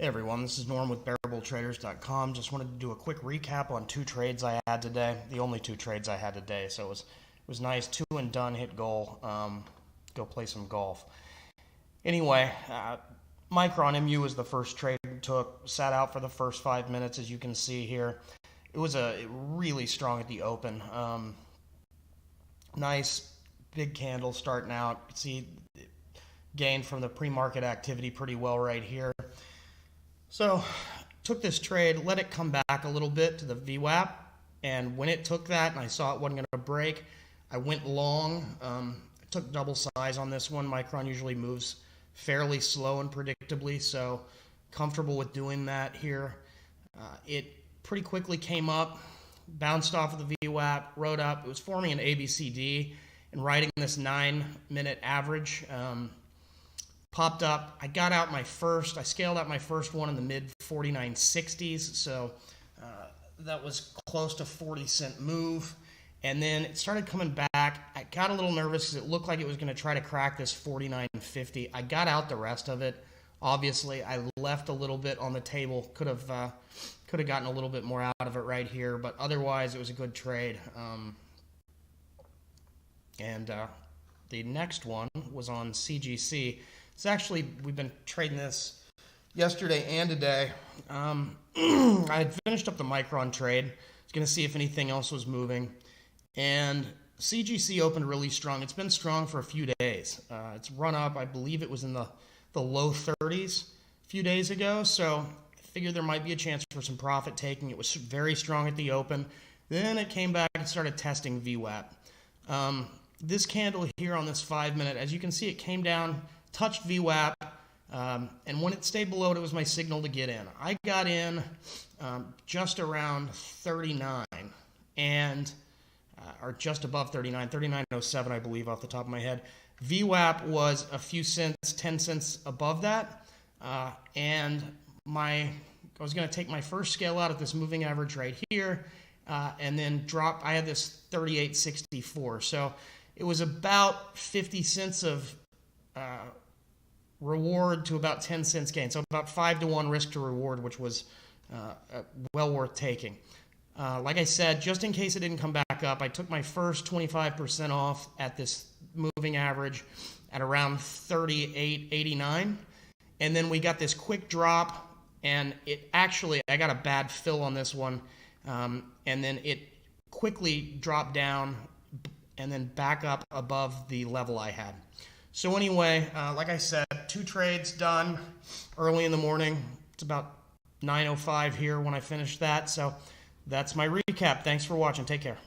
Hey everyone, this is Norm with BearableTraders.com. Just wanted to do a quick recap on two trades I had today. The only two trades I had today, so it was nice. Two and done, hit goal. Go play some golf. Anyway, Micron MU was the first trade we took. Sat out for the first 5 minutes, as you can see here. It was really strong at the open. Nice big candle starting out. You can see gained from the pre-market activity pretty well right here. So, took this trade, let it come back a little bit to the VWAP, and when it took that and I saw it wasn't going to break, I went long. I took double size on this one. Micron usually moves fairly slow and predictably, so comfortable with doing that here. It pretty quickly came up, bounced off of the VWAP, rode up. It was forming an ABCD and riding this 9-minute average. Popped up. I scaled out my first one in the mid 49.60s, so that was close to 40-cent move. And then it started coming back. I got a little nervous because it looked like it was going to try to crack this 49.50. I got out the rest of it. Obviously, I left a little bit on the table. Could have gotten a little bit more out of it right here, but otherwise it was a good trade. The next one was on CGC. It's actually, we've been trading this yesterday and today. I had finished up the Micron trade. I was going to see if anything else was moving. And CGC opened really strong. It's been strong for a few days. It's run up, I believe it was in the low 30s a few days ago. So I figured there might be a chance for some profit taking. It was very strong at the open. Then it came back and started testing VWAP. This candle here on this 5-minute, as you can see, it came down, touched VWAP, and when it stayed below it, it was my signal to get in. I got in just around 39, or just above 39, 39.07, I believe, off the top of my head. VWAP was a few cents, 10 cents above that, and I was going to take my first scale out at this moving average right here, and then drop. I had this 38.64, so it was about 50 cents of reward to about 10 cents gain. So about 5-to-1 risk to reward, which was well worth taking. Like I said, just in case it didn't come back up, I took my first 25% off at this moving average at around 38.89. And then we got this quick drop, and I got a bad fill on this one. And then it quickly dropped down and then back up above the level I had. So anyway, like I said, two trades done early in the morning. It's about 9:05 here when I finished that. So that's my recap. Thanks for watching. Take care.